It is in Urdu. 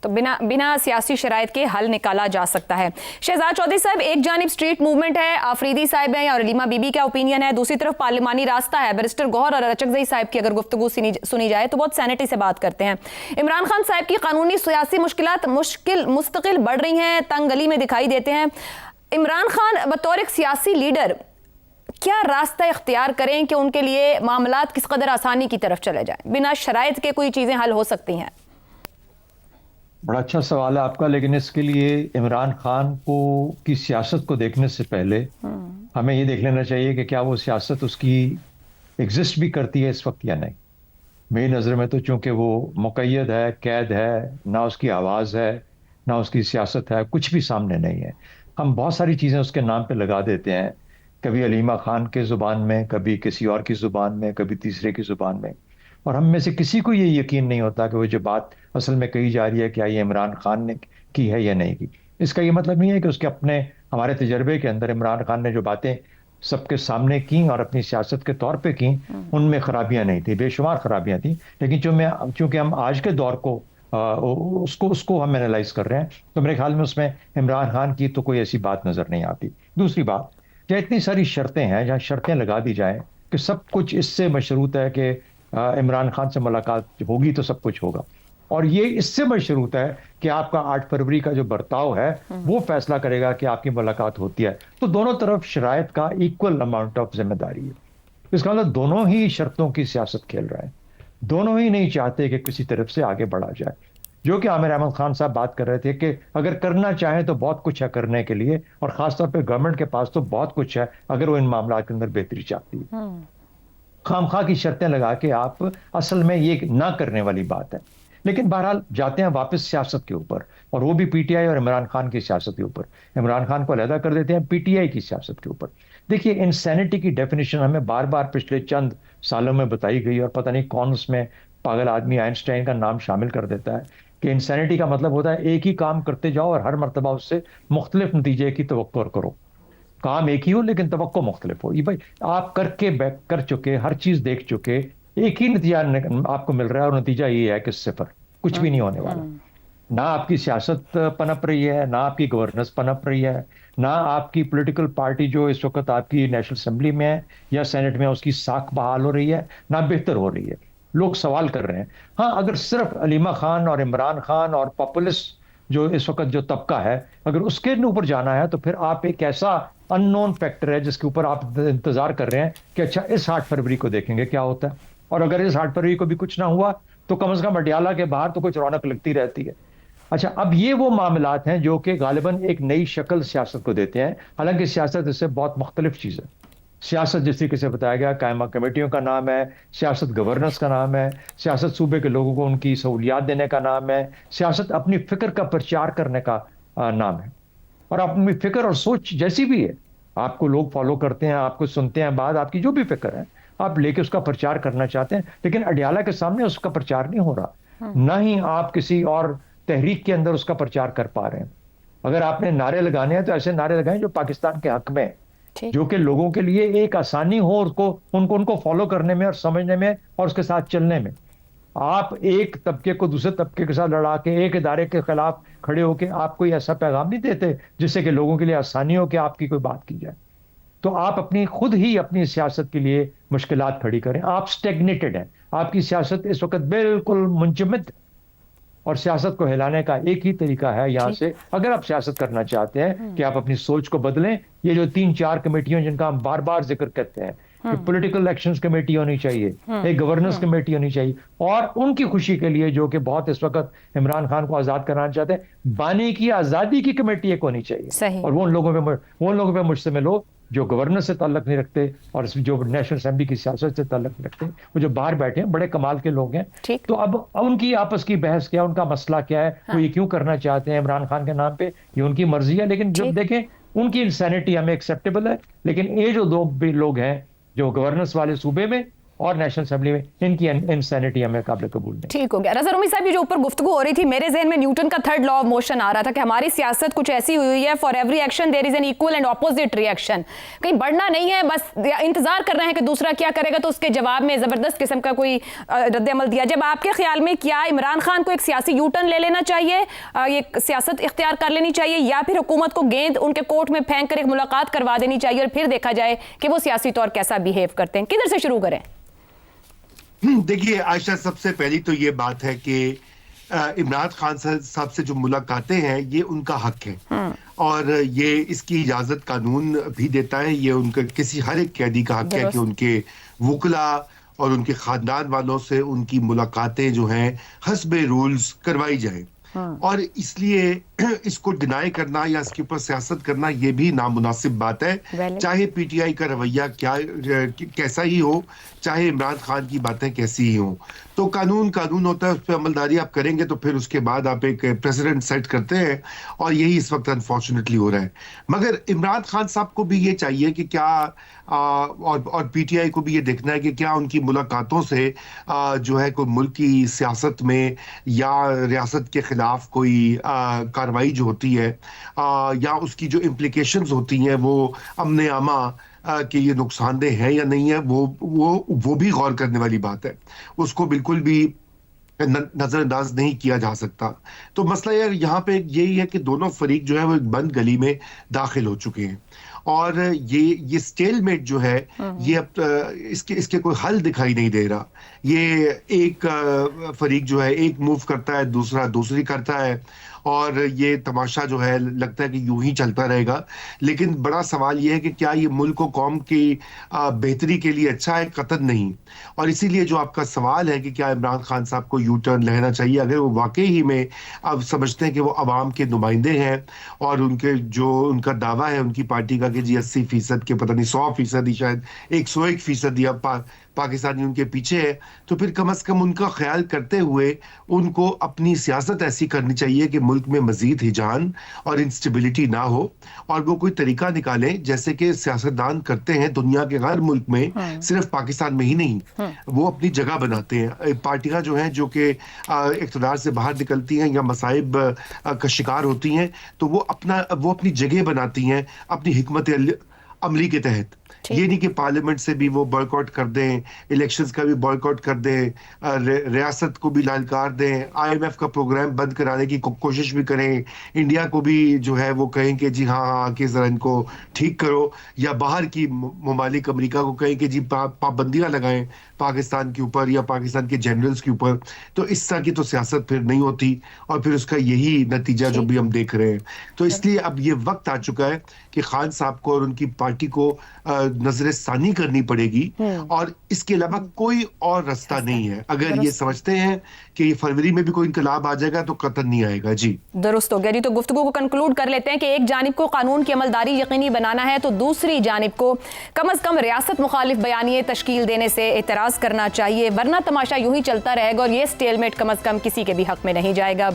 تو بنا سیاسی شرائط کے حل نکالا جا سکتا ہے. شہزاد چودھری صاحب، ایک جانب سٹریٹ موومنٹ ہے، آفریدی صاحب ہیں اور علیمہ بی بی کا اوپینین ہے، دوسری طرف پارلیمانی راستہ ہے. بیرسٹر گوہر اور رچکزئی صاحب کی اگر گفتگو سنی جائے تو بہت سینٹی سے بات کرتے ہیں. عمران خان صاحب کی قانونی سیاسی مشکلات مستقل بڑھ رہی ہیں، تنگ گلی میں دکھائی دیتے ہیں. عمران خان بطور ایک سیاسی لیڈر کیا راستہ اختیار کریں کہ ان کے لیے معاملات کس قدر آسانی کی طرف چلے جائیں؟ بنا شرائط کے کوئی چیزیں حل ہو سکتی ہیں؟ بڑا اچھا سوال ہے آپ کا، لیکن اس کے لیے عمران خان کی سیاست کو دیکھنے سے پہلے ہمیں یہ دیکھ لینا چاہیے کہ کیا وہ سیاست اس کی ایگزسٹ بھی کرتی ہے اس وقت یا نہیں. میری نظر میں تو چونکہ وہ مقید ہے، قید ہے، نہ اس کی آواز ہے نہ اس کی سیاست ہے، کچھ بھی سامنے نہیں ہے. ہم بہت ساری چیزیں اس کے نام پہ لگا دیتے ہیں، کبھی علیمہ خان کے زبان میں، کبھی کسی اور کی زبان میں، کبھی تیسرے کی زبان میں، اور ہم میں سے کسی کو یہ یقین نہیں ہوتا کہ وہ جو بات اصل میں کہی جا رہی ہے کیا یہ عمران خان نے کی ہے یا نہیں کی. اس کا یہ مطلب نہیں ہے کہ اس کے ہمارے تجربے کے اندر عمران خان نے جو باتیں سب کے سامنے کی اور اپنی سیاست کے طور پہ کی ان میں خرابیاں نہیں تھیں، بے شمار خرابیاں تھیں. لیکن چونکہ ہم آج کے دور کو اس کو ہم اینالائز کر رہے ہیں تو میرے خیال میں اس میں عمران خان کی تو کوئی ایسی بات نظر نہیں آتی. دوسری بات، جہاں اتنی ساری شرطیں ہیں، جہاں شرطیں لگا دی جائیں کہ سب کچھ اس سے مشروط ہے کہ عمران خان سے ملاقات ہوگی تو سب کچھ ہوگا، اور یہ اس سے مشروط ہے کہ آپ کا 8 فروری کا جو برتاؤ ہے وہ فیصلہ کرے گا کہ آپ کی ملاقات ہوتی ہے، تو دونوں طرف شرائط کا ایکول اماؤنٹ آف ذمہ داری ہے. اس کا مطلب دونوں ہی شرطوں کی سیاست کھیل رہے ہیں، دونوں ہی نہیں چاہتے کہ کسی طرف سے آگے بڑھا جائے. جو کہ عامر احمد خان صاحب بات کر رہے تھے کہ اگر کرنا چاہیں تو بہت کچھ ہے کرنے کے لیے، اور خاص طور پہ گورنمنٹ کے پاس تو بہت کچھ ہے اگر وہ ان معاملات کے اندر بہتری چاہتی ہے. خام خواہ کی شرطیں لگا کے آپ اصل میں یہ نہ کرنے والی بات ہے. لیکن بہرحال جاتے ہیں واپس سیاست کے اوپر، اور وہ بھی پی ٹی آئی اور عمران خان کی سیاست کے اوپر. عمران خان کو علیحدہ کر دیتے ہیں پی ٹی آئی کی سیاست کے اوپر. دیکھیے، انسینٹی کی ڈیفینیشن ہمیں بار بار پچھلے چند سالوں میں بتائی گئی، اور پتہ نہیں کون اس میں پاگل آدمی آئنسٹائن کا نام شامل کر دیتا ہے کہ انسینٹی کا مطلب ہوتا ہے ایک ہی کام کرتے جاؤ اور ہر مرتبہ اس سے مختلف نتیجے کی توقع کرو. کام ایک ہی ہو لیکن توقع مختلف ہو. یہ بھائی آپ کر چکے، ہر چیز دیکھ چکے، ایک ہی نتیجہ آپ کو مل رہا ہے اور نتیجہ یہ ہے کہ صفر، کچھ بھی نہیں ہونے والا. نہ آپ کی سیاست پنپ رہی ہے، نہ آپ کی گورننس پنپ رہی ہے، نہ آپ کی پولیٹیکل پارٹی جو اس وقت آپ کی نیشنل اسمبلی میں ہے یا سینٹ میں اس کی ساکھ بحال ہو رہی ہے، نہ بہتر ہو رہی ہے. لوگ سوال کر رہے ہیں. ہاں، اگر صرف علیمہ خان اور عمران خان اور پاپولسٹ جو اس وقت جو طبقہ ہے اگر اس کے اوپر جانا ہے تو پھر آپ ایک ایسا ان نون فیکٹر ہے جس کے اوپر آپ انتظار کر رہے ہیں کہ اچھا اس 8 فروری کو دیکھیں گے کیا ہوتا ہے. اور اگر اس 8 فروری کو بھی کچھ نہ ہوا تو کم از کم اڈیالہ کے باہر تو کچھ رونق لگتی رہتی ہے. اچھا، اب یہ وہ معاملات ہیں جو کہ غالباً ایک نئی شکل سیاست کو دیتے ہیں، حالانکہ سیاست اس سے بہت مختلف چیز ہے. سیاست جس طریقے سے بتایا گیا قائمہ کمیٹیوں کا نام ہے، سیاست گورننس کا نام ہے، سیاست صوبے کے لوگوں کو ان کی سہولیات دینے کا نام ہے، سیاست اپنی فکر کا پرچار کرنے کا نام ہے. اور اپنی فکر اور سوچ جیسی بھی ہے، آپ کو لوگ فالو کرتے ہیں، آپ کو سنتے ہیں، بعد آپ کی جو بھی فکر ہے آپ لے کے اس کا پرچار کرنا چاہتے ہیں، لیکن اڈیالہ کے سامنے اس کا پرچار نہیں ہو رہا، نہ ہی آپ کسی اور تحریک کے اندر اس کا پرچار کر پا رہے ہیں. اگر آپ نے نعرے لگانے ہیں تو ایسے نعرے لگائیں جو پاکستان کے حق میں ہیں، جو کہ لوگوں کے لیے ایک آسانی ہو ان کو فالو کرنے میں اور سمجھنے میں اور اس کے ساتھ چلنے میں. آپ ایک طبقے کو دوسرے طبقے کے ساتھ لڑا کے ایک ادارے کے خلاف کھڑے ہو کے آپ کوئی ایسا پیغام نہیں دیتے جس سے کہ لوگوں کے لیے آسانی ہو کہ آپ کی کوئی بات کی جائے. تو آپ خود ہی اپنی سیاست کے لیے مشکلات کھڑی کریں. آپ سٹیگنیٹڈ ہیں، آپ کی سیاست اس وقت بالکل منجمد، اور سیاست کو ہلانے کا ایک ہی طریقہ ہے یہاں سے، اگر آپ سیاست کرنا چاہتے ہیں کہ آپ اپنی سوچ کو بدلیں. یہ جو 3-4 کمیٹیاں جن کا ہم بار بار ذکر کرتے ہیں، ایک پولیٹیکل ایکشنز کمیٹی ہونی چاہیے، ایک گورننس کمیٹی ہونی چاہیے، اور ان کی خوشی کے لیے جو کہ بہت اس وقت عمران خان کو آزاد کرانا چاہتے ہیں، بانی کی آزادی کی کمیٹی ایک ہونی چاہیے. اور وہ ان لوگوں پہ مجتمع لوگ جو گورننس سے تعلق نہیں رکھتے اور جو نیشنل اسمبلی کی سیاست سے تعلق نہیں رکھتے، وہ جو باہر بیٹھے ہیں بڑے کمال کے لوگ ہیں. تو اب ان کی آپس کی بحث کیا، ان کا مسئلہ کیا ہے، وہ یہ کیوں کرنا چاہتے ہیں عمران خان کے نام پہ، یہ ان کی مرضی ہے. لیکن جب دیکھیں ان کی انسینٹی ہمیں ایکسیپٹیبل ہے، لیکن یہ جو 2 لوگ ہیں جو گورننس والے صوبے میں اور نیشنل اسمبلی میں ان کی انسینٹی ہمیں قابل قبول نہیں. ٹھیک ہو گیا. رضا رومی صاحب, یہ جو اوپر گفتگو ہو رہی تھی, میرے ذہن میں نیوٹن کا تھرڈ لا آف موشن آ رہا تھا کہ ہماری سیاست کچھ ایسی ہوئی ہے, for every action there is an equal and opposite reaction. کہیں بڑھنا نہیں ہے, بس انتظار کر رہے ہیں کہ دوسرا کیا کرے گا تو اس کے جواب میں زبردست قسم کا کوئی رد عمل دیا. جب آپ کے خیال میں کیا عمران خان کو ایک سیاسی یو ٹرن لے لینا چاہیے, یہ سیاست اختیار کر لینی چاہیے, یا پھر حکومت کو گیند ان کے کورٹ میں پھینک کر ایک ملاقات کروا دینی چاہیے اور پھر دیکھا جائے کہ وہ سیاسی طور کیسا بیہیو کرتے ہیں؟ کدھر سے شروع کریں؟ دیکھیے عائشہ, سب سے پہلی تو یہ بات ہے کہ عمران خان صاحب سے جو ملاقاتیں ہیں یہ ان کا حق ہے, اور یہ اس کی اجازت قانون بھی دیتا ہے. یہ ان کا کسی ہر ایک قیدی کا حق ہے کہ ان کے وکلاء اور ان کے خاندان والوں سے ان کی ملاقاتیں جو ہیں حسب رولز کروائی جائیں. اور اس لیے اس کو ڈینائی کرنا یا اس کے اوپر سیاست کرنا یہ بھی نامناسب بات ہے, چاہے پی ٹی آئی کا رویہ کیسا ہی ہو, چاہے عمران خان کی باتیں کیسی ہی ہوں. تو قانون ہوتا ہے, اس پہ عملداری آپ کریں گے تو پھر اس کے بعد آپ ایک پریسیڈنٹ سیٹ کرتے ہیں, اور یہی اس وقت انفارچونیٹلی ہو رہا ہے. مگر عمران خان صاحب کو بھی یہ چاہیے کہ کیا اور پی ٹی آئی کو بھی یہ دیکھنا ہے کہ کیا ان کی ملاقاتوں سے جو ہے کوئی ملک کی سیاست میں یا ریاست کے خلاف کوئی کاروائی جو ہوتی ہے یا اس کی جو امپلیکیشنز ہوتی ہیں وہ امن عامہ کہ یہ نقصان دہ ہے یا نہیں ہے, وہ بھی غور کرنے والی بات ہے. اس کو بالکل بھی نظر انداز نہیں کیا جا سکتا. تو مسئلہ یہاں پہ یہی ہے کہ دونوں فریق جو ہے وہ ایک بند گلی میں داخل ہو چکے ہیں, اور یہ سٹیل میٹ جو ہے یہ اب اس کے کوئی حل دکھائی نہیں دے رہا. یہ ایک فریق جو ہے ایک موو کرتا ہے, دوسرا دوسری کرتا ہے, اور یہ تماشا جو ہے لگتا ہے کہ یوں ہی چلتا رہے گا. لیکن بڑا سوال یہ ہے کہ کیا یہ ملک و قوم کی بہتری کے لیے اچھا ہے؟ قطعاً نہیں. اور اسی لیے جو آپ کا سوال ہے کہ کیا عمران خان صاحب کو یو ٹرن لینا چاہیے, اگر وہ واقعی ہی میں اب سمجھتے ہیں کہ وہ عوام کے نمائندے ہیں اور ان کا دعویٰ ہے ان کی پارٹی کا کہ جی 80% کے پتہ نہیں 100% شاید 101% یا پاکستانی ان کے پیچھے ہے, تو پھر کم از کم ان کا خیال کرتے ہوئے ان کو اپنی سیاست ایسی کرنی چاہیے کہ ملک میں مزید ہجان اور انسٹیبلٹی نہ ہو, اور وہ کوئی طریقہ نکالیں جیسے کہ سیاستدان کرتے ہیں دنیا کے ہر ملک میں, صرف پاکستان میں ہی نہیں. وہ اپنی جگہ بناتے ہیں. پارٹیاں جو ہیں جو کہ اقتدار سے باہر نکلتی ہیں یا مصائب کا شکار ہوتی ہیں, تو وہ اپنی جگہ بناتی ہیں اپنی حکمت عملی کے تحت. یہ نہیں کہ پارلیمنٹ سے بھی وہ بائیکاٹ کر دیں, الیکشنز کا بھی بائیکاٹ کر دیں, ریاست کو بھی لالکار دیں, IMF کا پروگرام بند کرانے کی کوشش بھی کریں, انڈیا کو بھی جو ہے وہ کہیں کہ جی ہاں کہ ذرا ان کو ٹھیک کرو, یا باہر کی ممالک امریکہ کو کہیں کہ جی پابندیاں لگائیں پاکستان کے اوپر یا پاکستان کے جنرلز کے اوپر. تو اس طرح کی تو سیاست پھر نہیں ہوتی, اور پھر اس کا یہی نتیجہ جو بھی ہم دیکھ رہے ہیں. تو اس لیے اب یہ وقت آ چکا ہے کہ خان صاحب کو اور ان کی پارٹی کو نظر ثانی کرنی پڑے گی, اور اس کے علاوہ کوئی اور راستہ نہیں ہے. اگر یہ سمجھتے ہیں کہ یہ فروری میں بھی کوئی انقلاب آ جائے گا تو قطعاً نہیں آئے گا. جی درست ہو گیا. جی تو گفتگو کو کنکلوڈ کر لیتے ہیں کہ ایک جانب کو قانون کی عملداری یقینی بنانا ہے تو دوسری جانب کو کم از کم ریاست مخالف بیانیے تشکیل دینے سے اعتراض کرنا چاہیے, ورنہ تماشا یوں ہی چلتا رہے گا اور یہ سٹیل میٹ کم از کم کسی کے بھی حق میں نہیں جائے گا.